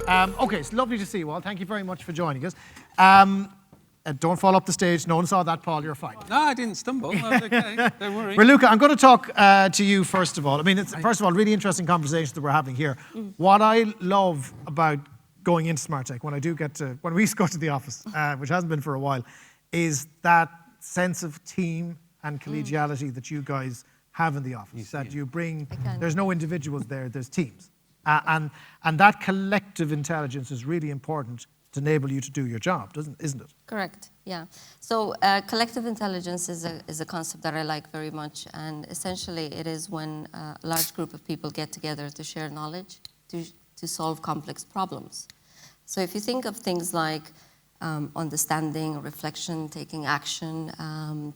Okay, it's lovely to see you all. Thank you very much for joining us. Don't fall up the stage. No one saw that, Paul. You're fine. No, I didn't stumble. I was okay. Don't worry. Raluca, I'm going to talk to you first of all. I mean, it's first of all really interesting conversations that we're having here. What I love about going into Smart Tech when we go to the office, which hasn't been for a while, is that sense of team and collegiality that you guys have in the office. That you bring. There's no individuals there. There's teams, and that collective intelligence is really important to enable you to do your job, isn't it? Correct. Yeah. So collective intelligence is a concept that I like very much, and essentially it is when a large group of people get together to share knowledge to solve complex problems. So if you think of things like understanding, reflection, taking action,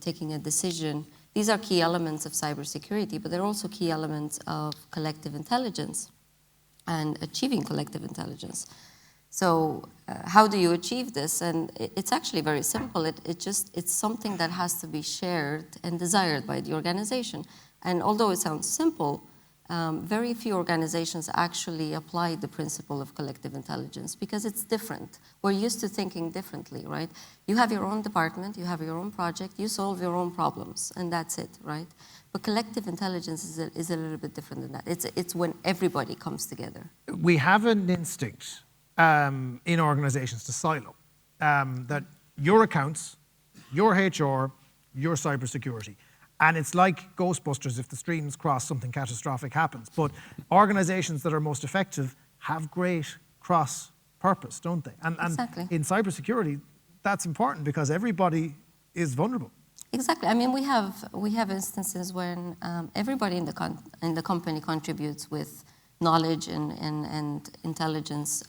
taking a decision, these are key elements of cybersecurity, but they're also key elements of collective intelligence and achieving collective intelligence. So how do you achieve this? And it's actually very simple. It's something that has to be shared and desired by the organization. And although it sounds simple, very few organizations actually apply the principle of collective intelligence because it's different. We're used to thinking differently, right? You have your own department, you have your own project, you solve your own problems, and that's it, right? But collective intelligence is a little bit different than that. It's when everybody comes together. We have an instinct in organizations to silo, that your accounts, your HR, your cybersecurity. And it's like Ghostbusters, if the streams cross, something catastrophic happens. But organizations that are most effective have great cross-purpose, don't they? And exactly. In cybersecurity, that's important because everybody is vulnerable. Exactly. I mean, we have instances when everybody in the company contributes with knowledge and intelligence,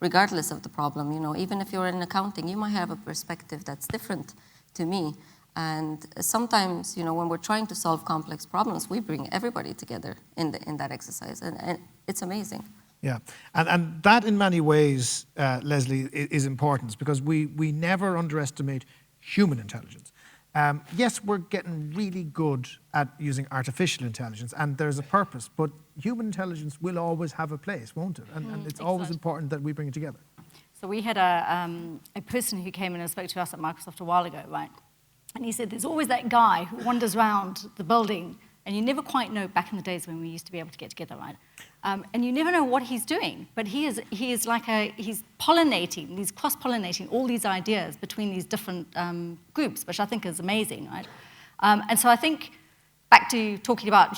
regardless of the problem. You know, even if you're in accounting, you might have a perspective that's different to me. And sometimes, you know, when we're trying to solve complex problems, we bring everybody together in that exercise, and it's amazing. Yeah, and that in many ways, Lesley, is important because we never underestimate human intelligence. Yes, we're getting really good at using artificial intelligence, and there's a purpose, but human intelligence will always have a place, won't it? And it's always important that we bring it together. So we had a person who came in and spoke to us at Microsoft a while ago, right? And he said, there's always that guy who wanders around the building, and you never quite know, back in the days when we used to be able to get together, right? And you never know what he's doing, but he's pollinating, he's cross-pollinating all these ideas between these different groups, which I think is amazing, right? And so I think, back to talking about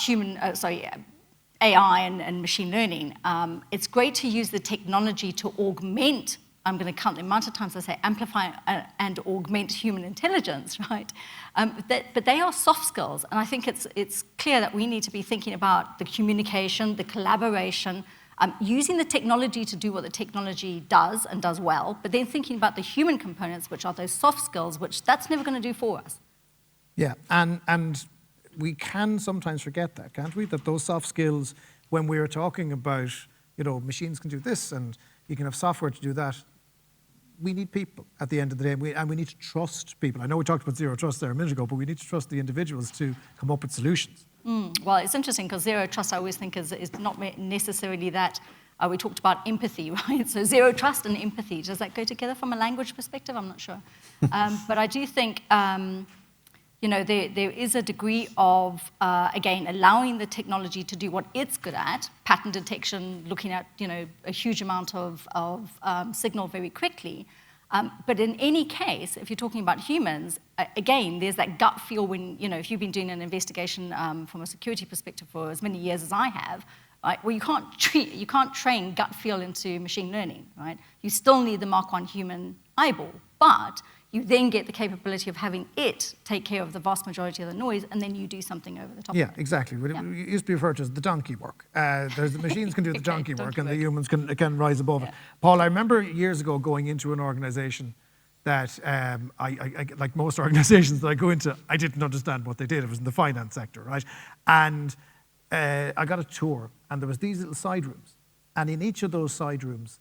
AI and machine learning, it's great to use the technology to augment. I'm going to count the amount of times I say amplify and augment human intelligence, right? But they are soft skills, and I think it's clear that we need to be thinking about the communication, the collaboration, using the technology to do what the technology does and does well, but then thinking about the human components, which are those soft skills, which that's never going to do for us. Yeah, and we can sometimes forget that, can't we? That those soft skills, when we're talking about, you know, machines can do this and you can have software to do that, we need people at the end of the day, and we need to trust people. I know we talked about zero trust there a minute ago, but we need to trust the individuals to come up with solutions. Well, it's interesting because zero trust I always think is not necessarily that. We talked about empathy, right? So zero trust and empathy, does that go together from a language perspective? I'm not sure. But I do think, you know, there is a degree of, again, allowing the technology to do what it's good at, pattern detection, looking at, you know, a huge amount of signal very quickly. But in any case, if you're talking about humans, again, there's that gut feel when, you know, if you've been doing an investigation from a security perspective for as many years as I have, right? Well, you can't train gut feel into machine learning, right? You still need the Mark-1 human eyeball, but you then get the capability of having it take care of the vast majority of the noise, and then you do something over the top of it. Yeah, exactly. It used to be referred to as the donkey work. The machines can do the donkey work, and the humans can rise above it. Paul, I remember years ago going into an organization that, I like most organizations that I go into, I didn't understand what they did. It was in the finance sector, right? And I got a tour, and there was these little side rooms. And in each of those side rooms,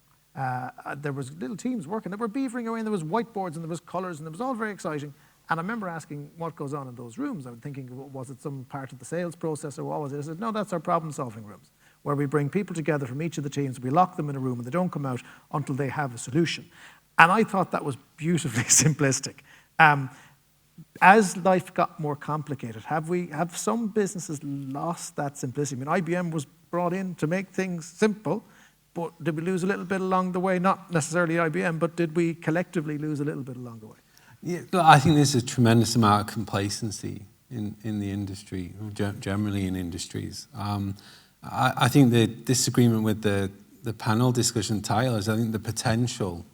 there was little teams working. They were beavering away, and there was whiteboards, and there was colours, and it was all very exciting. And I remember asking what goes on in those rooms. I was thinking, was it some part of the sales process, or what was it? I said, no, that's our problem-solving rooms. where we bring people together from each of the teams, we lock them in a room, and they don't come out until they have a solution. And I thought that was beautifully simplistic. As life got more complicated, have some businesses lost that simplicity? I mean, IBM was brought in to make things simple, but did we lose a little bit along the way? Not necessarily IBM, but did we collectively lose a little bit along the way? Yeah, look, I think there's a tremendous amount of complacency in the industry, generally in industries. I think the disagreement with the panel discussion title is I think the potential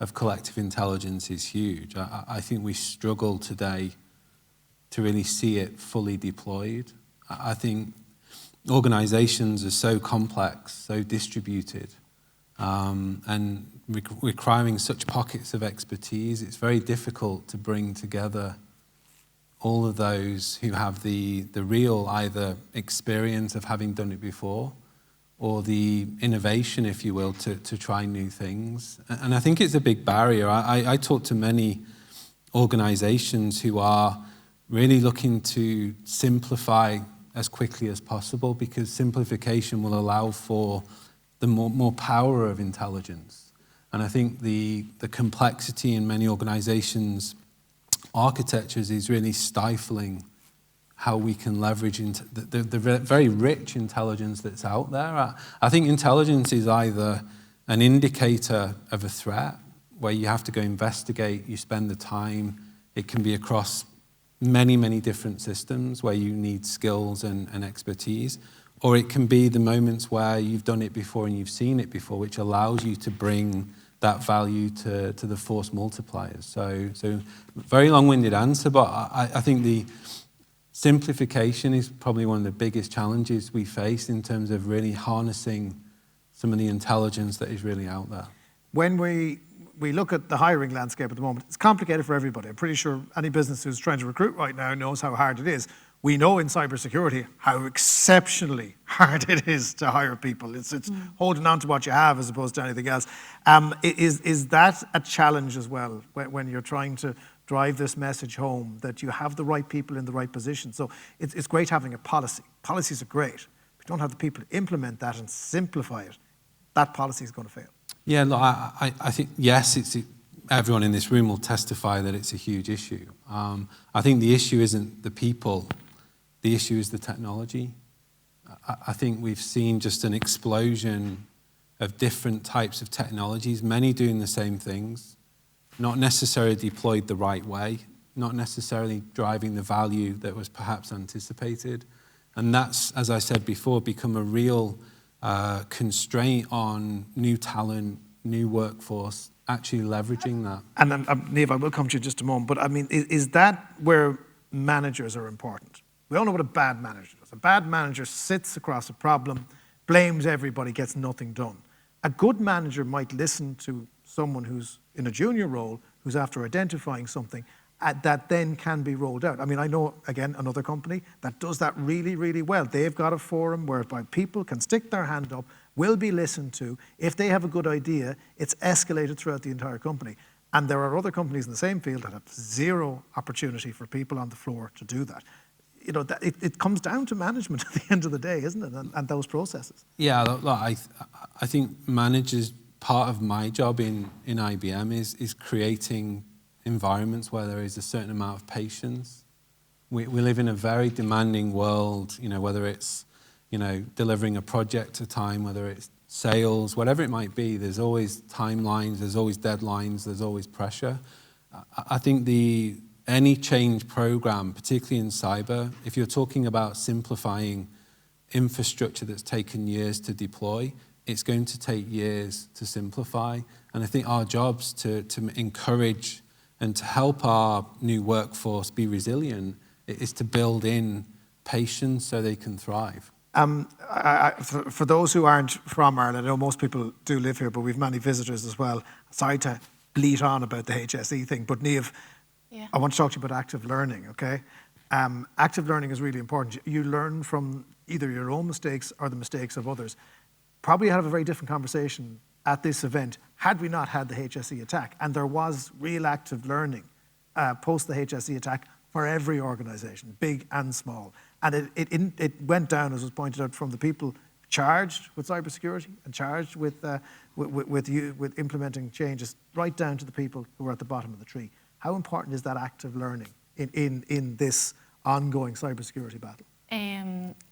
of collective intelligence is huge. I think we struggle today to really see it fully deployed. I think organizations are so complex, so distributed, and requiring such pockets of expertise, it's very difficult to bring together all of those who have the real either experience of having done it before or the innovation, if you will, to try new things. And I think it's a big barrier. I talk to many organizations who are really looking to simplify as quickly as possible, because simplification will allow for the more power of intelligence. And I think the complexity in many organizations' architectures is really stifling how we can leverage the very rich intelligence that's out there. I think intelligence is either an indicator of a threat, where you have to go investigate, you spend the time. It can be across many, many different systems where you need skills and expertise. Or it can be the moments where you've done it before and you've seen it before, which allows you to bring that value to the force multipliers. So very long-winded answer, but I think the simplification is probably one of the biggest challenges we face in terms of really harnessing some of the intelligence that is really out there. When we look at the hiring landscape at the moment, it's complicated for everybody. I'm pretty sure any business who's trying to recruit right now knows how hard it is. We know in cybersecurity how exceptionally hard it is to hire people. It's holding on to what you have as opposed to anything else. Is that a challenge as well when you're trying to drive this message home, that you have the right people in the right position? So it's great having a policy. Policies are great. If you don't have the people to implement that and simplify it, that policy is going to fail. Yeah, look, I think, yes, everyone in this room will testify that it's a huge issue. I think the issue isn't the people. The issue is the technology. I think we've seen just an explosion of different types of technologies, many doing the same things, not necessarily deployed the right way, not necessarily driving the value that was perhaps anticipated. And that's, as I said before, become a real constraint on new talent, new workforce, actually leveraging that. And Niamh, I will come to you in just a moment, but I mean, is that where managers are important? We all know what a bad manager does. A bad manager sits across a problem, blames everybody, gets nothing done. A good manager might listen to someone who's in a junior role, who's after identifying something, that then can be rolled out. I mean, I know, again, another company that does that really, really well. They've got a forum whereby people can stick their hand up, will be listened to. If they have a good idea, it's escalated throughout the entire company. And there are other companies in the same field that have zero opportunity for people on the floor to do that. You know, it comes down to management at the end of the day, isn't it? And those processes. Yeah, look, I think managers, part of my job in IBM is creating environments where there is a certain amount of patience. We live in a very demanding world, you know, whether it's, you know, delivering a project at a time, whether it's sales, whatever it might be, there's always timelines, there's always deadlines, there's always pressure. I think any change program, particularly in cyber, if you're talking about simplifying infrastructure that's taken years to deploy, it's going to take years to simplify. And I think our job's to encourage and to help our new workforce be resilient is to build in patience so they can thrive. For those who aren't from Ireland, I know most people do live here, but we've many visitors as well. Sorry to bleat on about the HSE thing, but Niamh, yeah. I want to talk to you about active learning, okay? Active learning is really important. You learn from either your own mistakes or the mistakes of others. Probably have a very different conversation at this event had we not had the HSE attack. And there was real active learning post the HSE attack for every organisation, big and small. And it went down, as was pointed out, from the people charged with cybersecurity and charged with implementing changes right down to the people who are at the bottom of the tree. How important is that active learning in this ongoing cybersecurity battle?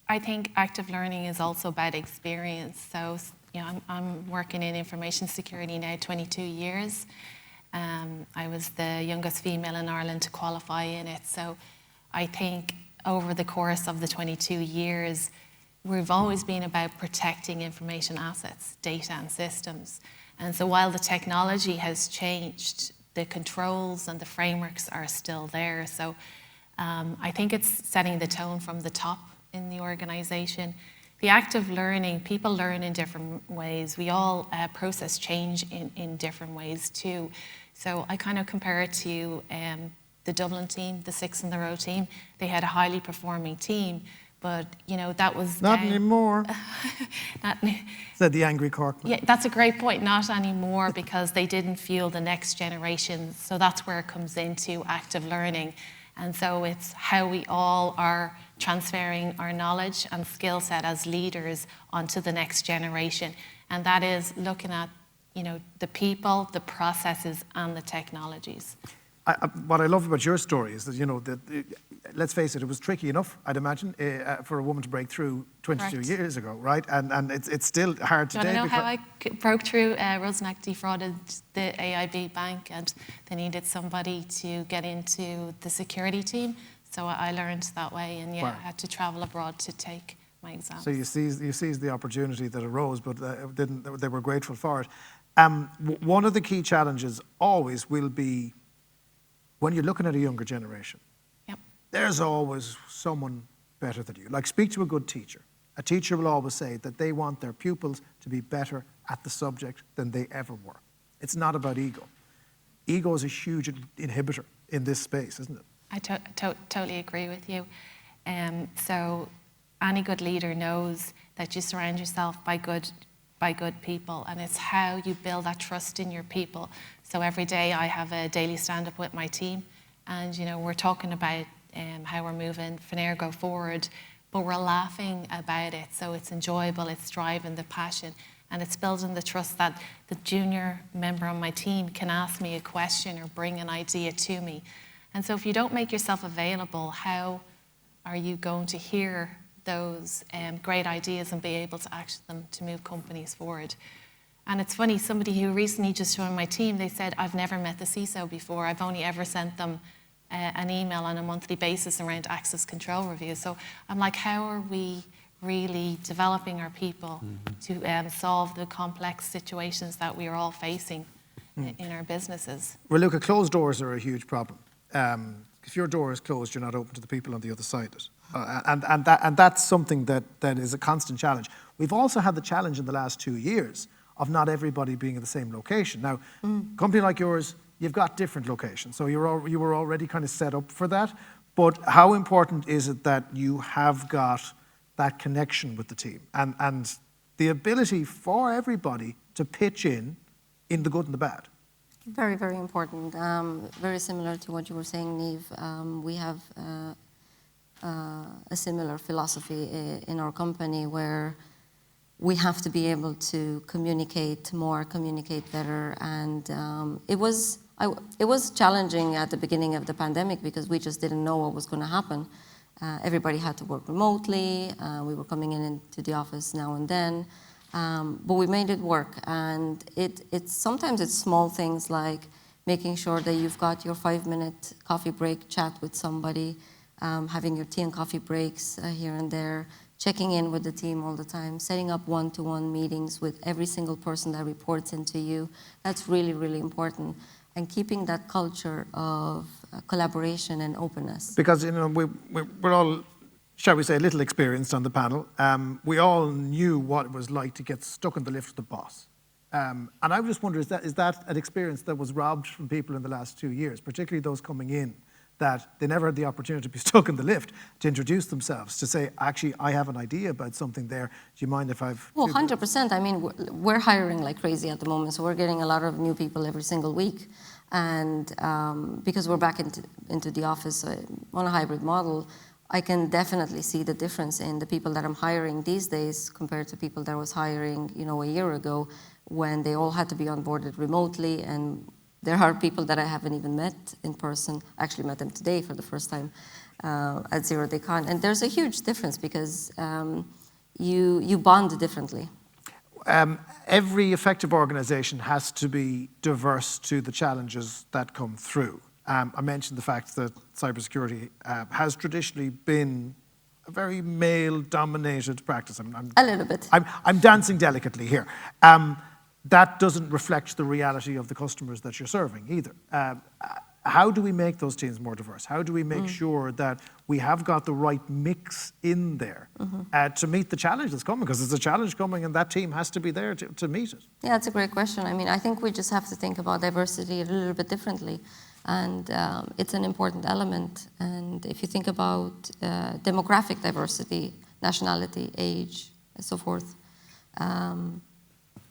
I think active learning is also about experience. So, I'm working in information security now 22 years. I was the youngest female in Ireland to qualify in it. So I think over the course of the 22 years, we've always been about protecting information assets, data and systems. And so while the technology has changed, the controls and the frameworks are still there. So I think it's setting the tone from the top in the organization. The active learning, people learn in different ways. We all process change in different ways too. So I kind of compare it to the Dublin team, the 6 in the row team. They had a highly performing team, but that was not anymore. Said the angry Corkman. Yeah, that's a great point. Not anymore, because they didn't fuel the next generation. So that's where it comes into active learning. And so it's how we all are transferring our knowledge and skill set as leaders onto the next generation. And that is looking at, the people, the processes, and the technologies. What I love about your story is that, let's face it, it was tricky enough, I'd imagine, for a woman to break through 22 Correct. years ago, right? And it's still hard today. Do you want to know how I broke through? Rosnaq defrauded the AIB bank, and they needed somebody to get into the security team. So I learned that way, and Wow. I had to travel abroad to take my exams. So you seized the opportunity that arose, but they were grateful for it. One of the key challenges always will be when you're looking at a younger generation. Yep. There's always someone better than you. Like, speak to a good teacher. A teacher will always say that they want their pupils to be better at the subject than they ever were. It's not about ego. Ego is a huge inhibitor in this space, isn't it? I totally agree with you. So any good leader knows that you surround yourself by good people, and it's how you build that trust in your people. So every day I have a daily stand-up with my team, and we're talking about how we're moving Fenergo forward, but we're laughing about it. So it's enjoyable, it's driving the passion, and it's building the trust that the junior member on my team can ask me a question or bring an idea to me. And so if you don't make yourself available, how are you going to hear those great ideas and be able to action them to move companies forward? And it's funny, somebody who recently just joined my team, they said, I've never met the CISO before. I've only ever sent them an email on a monthly basis around access control reviews. So I'm like, how are we really developing our people to solve the complex situations that we are all facing in our businesses? Raluca, closed doors are a huge problem. If your door is closed, you're not open to the people on the other side of it. And that's something that is a constant challenge. We've also had the challenge in the last 2 years of not everybody being in the same location. Now, a company like yours, you've got different locations, so you were already kind of set up for that. But how important is it that you have got that connection with the team and the ability for everybody to pitch in the good and the bad? Very, very important. Very similar to what you were saying, Niamh. We have a similar philosophy in our company where we have to be able to communicate more, communicate better. And it was challenging at the beginning of the pandemic because we just didn't know what was going to happen. Everybody had to work remotely. We were coming into the office now and then. But we made it work, and sometimes it's small things like making sure that you've got your 5-minute coffee break chat with somebody, having your tea and coffee breaks here and there, checking in with the team all the time, setting up one-to-one meetings with every single person that reports into you. That's really, really important, and keeping that culture of collaboration and openness. Because we're all, shall we say, a little experienced on the panel. We all knew what it was like to get stuck in the lift with the boss. And I just wonder, is that an experience that was robbed from people in the last 2 years, particularly those coming in, that they never had the opportunity to be stuck in the lift, to introduce themselves, to say, actually, I have an idea about something there. Do you mind if I've... Well, 100%. I mean, we're hiring like crazy at the moment, so we're getting a lot of new people every single week. And because we're back into the office on a hybrid model, I can definitely see the difference in the people that I'm hiring these days compared to people that I was hiring, a year ago, when they all had to be onboarded remotely. And there are people that I haven't even met in person. I actually met them today for the first time at Zero Day Con. And there's a huge difference because you bond differently. Every effective organization has to be diverse to the challenges that come through. I mentioned the fact that cybersecurity has traditionally been a very male-dominated practice. A little bit. I'm dancing delicately here. That doesn't reflect the reality of the customers that you're serving either. How do we make those teams more diverse? How do we make sure that we have got the right mix in there to meet the challenge that's coming? Because there's a challenge coming and that team has to be there to meet it. Yeah, that's a great question. I mean, I think we just have to think about diversity a little bit differently. And it's an important element. And if you think about demographic diversity, nationality, age, and so forth,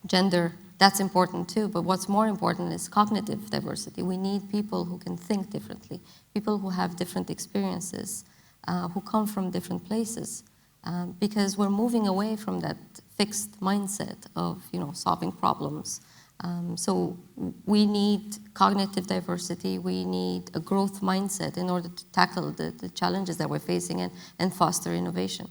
gender, that's important too. But what's more important is cognitive diversity. We need people who can think differently, people who have different experiences, who come from different places, because we're moving away from that fixed mindset of solving problems. So we need cognitive diversity, we need a growth mindset in order to tackle the challenges that we're facing and foster innovation.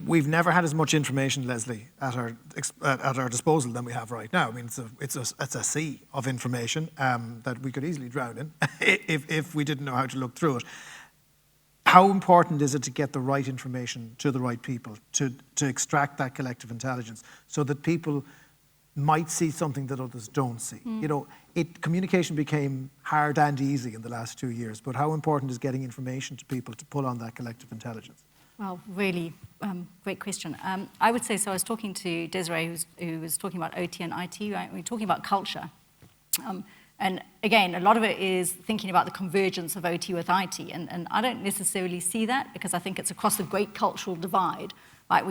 We've never had as much information, Lesley, at our disposal than we have right now. I mean, it's a sea of information that we could easily drown in if we didn't know how to look through it. How important is it to get the right information to the right people, to extract that collective intelligence so that people might see something that others don't see? Communication became hard and easy in the last 2 years, but how important is getting information to people to pull on that collective intelligence? Well, really great question. I would say, so I was talking to Desiree, who was talking about OT and IT, right? We're talking about culture. And again, a lot of it is thinking about the convergence of OT with IT. And I don't necessarily see that because I think it's across a great cultural divide. Right?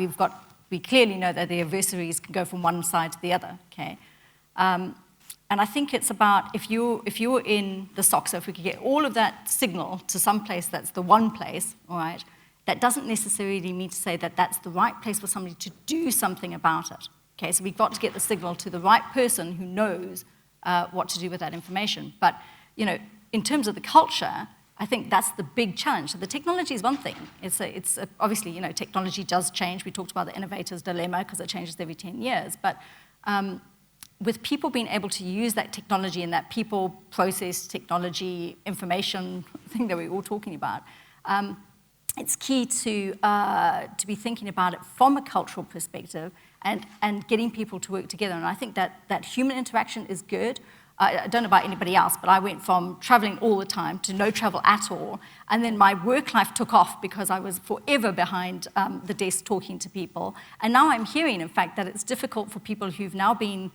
We clearly know that the adversaries can go from one side to the other, okay? And I think it's about if you're in the SOC, so if we could get all of that signal to some place that's the one place, all right, that doesn't necessarily mean to say that that's the right place for somebody to do something about it, okay? So we've got to get the signal to the right person who knows what to do with that information. But, in terms of the culture, I think that's the big challenge. So the technology is one thing. Obviously, technology does change. We talked about the innovator's dilemma because it changes every 10 years. But with people being able to use that technology and that people process technology information thing that we're all talking about, it's key to be thinking about it from a cultural perspective and getting people to work together. And I think that human interaction is good. I don't know about anybody else, but I went from traveling all the time to no travel at all. And then my work life took off because I was forever behind the desk talking to people. And now I'm hearing, in fact, that it's difficult for people who've now been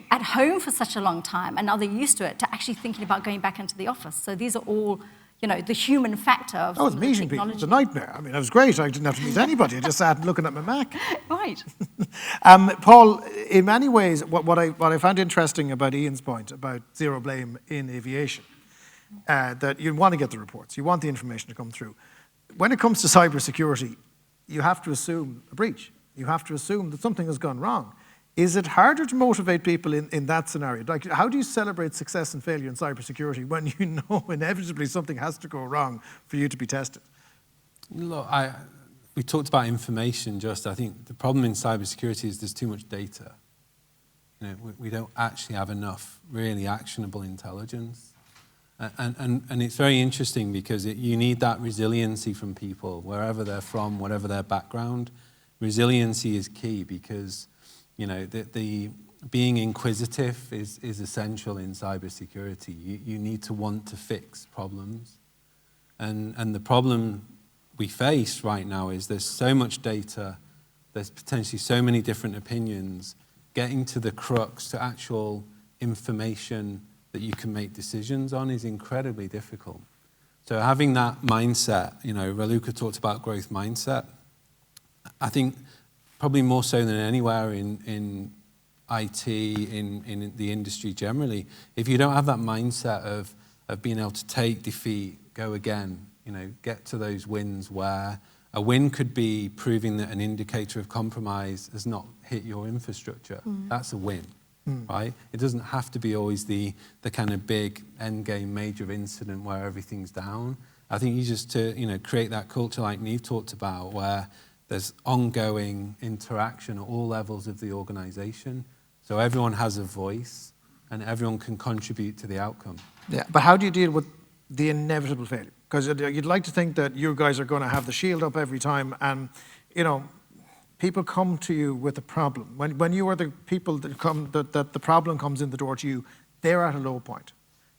at home for such a long time and now they're used to it to actually thinking about going back into the office. So these are all the human factor of I was meeting people. It's a nightmare. I mean, it was great. I didn't have to meet anybody. I just sat looking at my Mac. Right. Paul, in many ways, what I found interesting about Ian's point about zero blame in aviation, that you want to get the reports, you want the information to come through. When it comes to cybersecurity, you have to assume a breach. You have to assume that something has gone wrong. Is it harder to motivate people in that scenario? Like, how do you celebrate success and failure in cybersecurity when you know inevitably something has to go wrong for you to be tested? Look, we talked about information just. I think the problem in cybersecurity is there's too much data. We don't actually have enough really actionable intelligence. And it's very interesting because you need that resiliency from people, wherever they're from, whatever their background. Resiliency is key because the being inquisitive is essential in cybersecurity. You need to want to fix problems. And the problem we face right now is there's so much data, there's potentially so many different opinions. Getting to the crux, to actual information that you can make decisions on is incredibly difficult. So having that mindset, Raluca talked about growth mindset. I think probably more so than anywhere in IT, in the industry generally, if you don't have that mindset of being able to take defeat, go again, get to those wins where a win could be proving that an indicator of compromise has not hit your infrastructure. That's a win, right? It doesn't have to be always the kind of big end game major incident where everything's down. I think you just to create that culture like Niamh talked about, where there's ongoing interaction at all levels of the organization, so everyone has a voice and everyone can contribute to the outcome. Yeah, but how do you deal with the inevitable failure? Because you'd like to think that you guys are going to have the shield up every time, and people come to you with a problem. When you are the people that come, that the problem comes in the door to you, they're at a low point.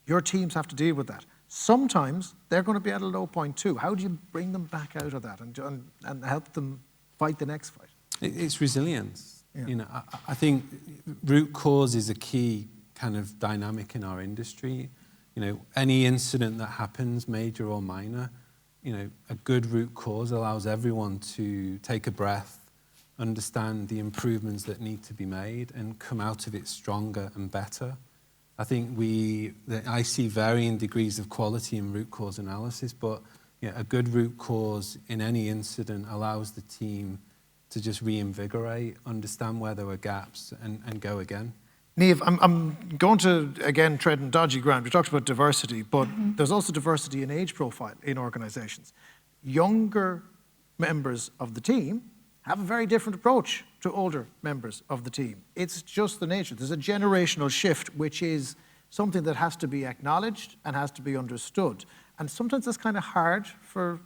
Your teams have to deal with that. Sometimes they're going to be at a low point too. How do you bring them back out of that and help them fight the next fight? It's resilience. Yeah. I think root cause is a key kind of dynamic in our industry. Any incident that happens, major or minor, a good root cause allows everyone to take a breath, understand the improvements that need to be made, and come out of it stronger and better. I think I see varying degrees of quality in root cause analysis, but a good root cause in any incident allows the team to just reinvigorate, understand where there were gaps, and go again. Niamh, I'm going to, again, tread on dodgy ground. We talked about diversity, but there's also diversity in age profile in organizations. Younger members of the team have a very different approach to older members of the team. It's just the nature. There's a generational shift, which is something that has to be acknowledged and has to be understood. And sometimes it's kind of hard for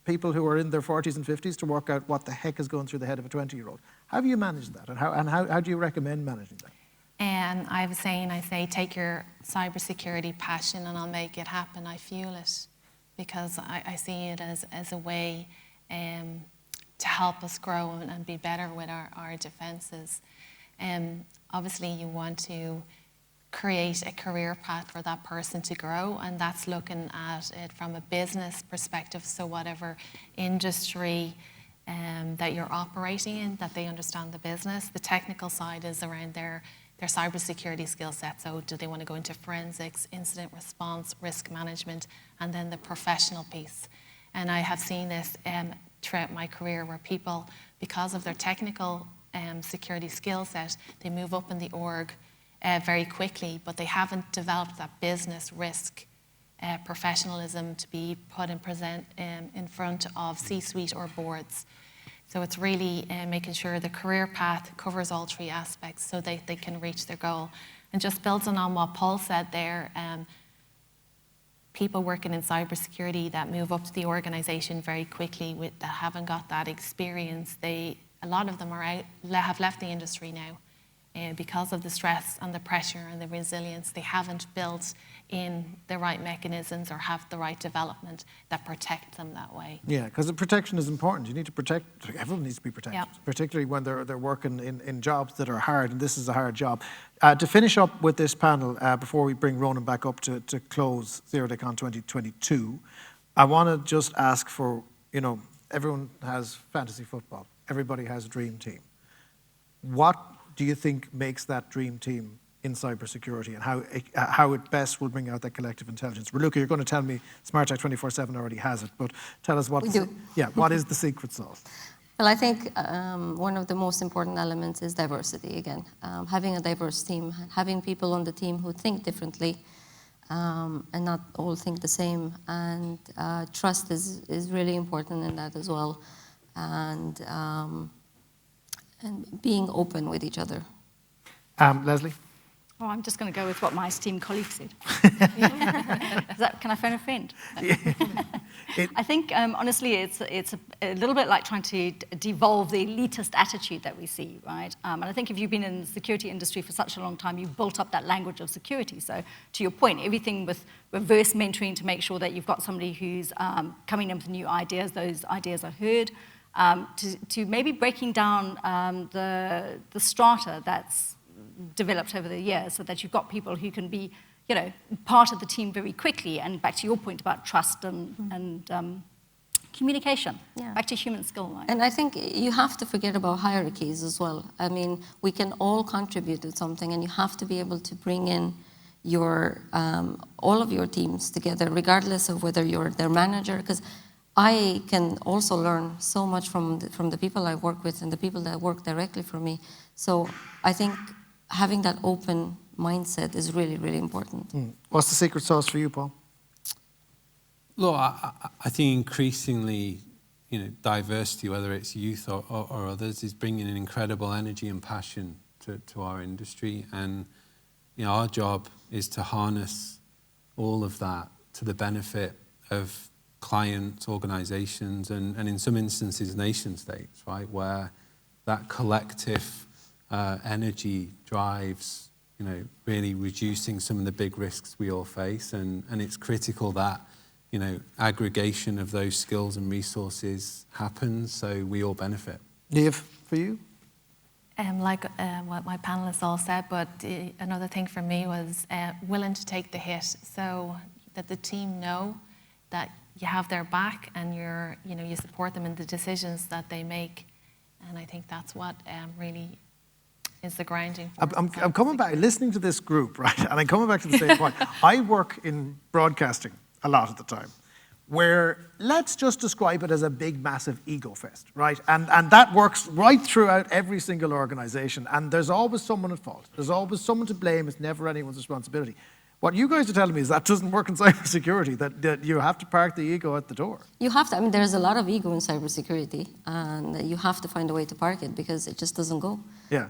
people who are in their 40s and 50s to work out what the heck is going through the head of a 20-year-old. How do you manage that? And how do you recommend managing that? And I say, take your cybersecurity passion and I'll make it happen. I fuel it because I see it as a way to help us grow and be better with our defenses. Obviously, you want to create a career path for that person to grow, and that's looking at it from a business perspective. So whatever industry that you're operating in, that they understand the business. The technical side is around their cybersecurity skill set. So do they want to go into forensics, incident response, risk management, and then the professional piece. And I have seen this throughout my career where people, because of their technical security skill set, they move up in the org very quickly, but they haven't developed that business risk professionalism to be put and present in front of C-suite or boards. So it's really making sure the career path covers all three aspects so they can reach their goal. And just building on what Paul said there, people working in cybersecurity that move up to the organization very quickly that haven't got that experience, a lot of them have left the industry now. Because of the stress and the pressure and the resilience, they haven't built in the right mechanisms or have the right development that protect them that way. Yeah, because the protection is important. You need to protect, everyone needs to be protected, Yep. particularly when they're working in jobs that are hard, and this is a hard job. To finish up with this panel, before we bring Ronan back up to close ZeroDayCon 2022, I want to just ask for, everyone has fantasy football. Everybody has a dream team. What do you think makes that dream team in cybersecurity, and how it best will bring out that collective intelligence? Raluca, you're going to tell me SmartTech 24/7 already has it, but tell us what what is the secret sauce? Well, I think one of the most important elements is diversity again. Having a diverse team, having people on the team who think differently and not all think the same. And trust is really important in that as well. And being open with each other. Lesley? Oh, I'm just going to go with what my esteemed colleague said. Can I phone a friend? I think, honestly, it's a little bit like trying to devolve the elitist attitude that we see, right? And I think if you've been in the security industry for such a long time, you've built up that language of security. So to your point, everything with reverse mentoring to make sure that you've got somebody who's coming in with new ideas, those ideas are heard, to maybe breaking down the strata that's developed over the years so that you've got people who can be, part of the team very quickly. And back to your point about trust and communication, back to human skill. Right? And I think you have to forget about hierarchies as well. I mean, we can all contribute to something, and you have to be able to bring in, all of your teams together, regardless of whether you're their manager, because I can also learn so much from the people I work with and the people that work directly for me. So I think having that open mindset is really, really important. What's the secret sauce for you, Paul? Look, I think increasingly, diversity, whether it's youth or others, is bringing an incredible energy and passion to our industry. And our job is to harness all of that to the benefit of clients, organizations, and in some instances, nation states, right? Where that collective energy drives, really reducing some of the big risks we all face. And it's critical that, aggregation of those skills and resources happens so we all benefit. Niamh, for you? Like what my panelists all said, but another thing for me was willing to take the hit, so that the team know that you have their back and you support them in the decisions that they make. And I think that's what really is the grounding force. I'm coming back, listening to this group, right? And I'm coming back to the same point. I work in broadcasting a lot of the time, where let's just describe it as a big, massive ego fest, right? And that works right throughout every single organization. And there's always someone at fault. There's always someone to blame. It's never anyone's responsibility. What you guys are telling me is that doesn't work in cybersecurity, that you have to park the ego at the door. You have to. There's a lot of ego in cybersecurity, and you have to find a way to park it because it just doesn't go. Yeah.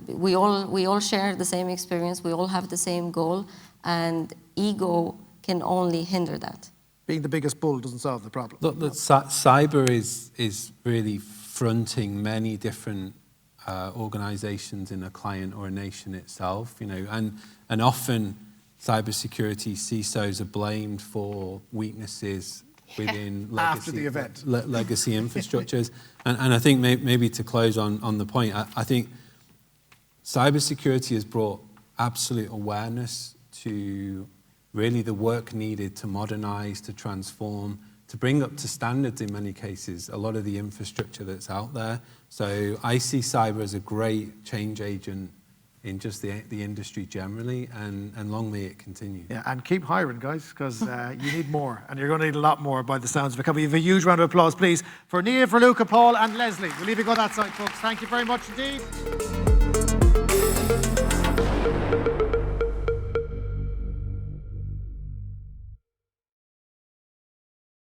We all share the same experience. We all have the same goal, and ego can only hinder that. Being the biggest bull doesn't solve the problem. Look, cyber is really fronting many different organizations in a client or a nation itself, and often cybersecurity CISOs are blamed for weaknesses within After the event. Legacy infrastructures. And I think maybe to close on the point, I think cybersecurity has brought absolute awareness to really the work needed to modernize, to transform, to bring up to standards in many cases, a lot of the infrastructure that's out there. So I see cyber as a great change agent in just the industry generally, and long may it continue. Yeah, and keep hiring, guys, because you need more, and you're going to need a lot more by the sounds of it. Can we have a huge round of applause, please, for Niamh, Raluca, Paul, and Lesley? We'll leave you go that side, folks. Thank you very much indeed.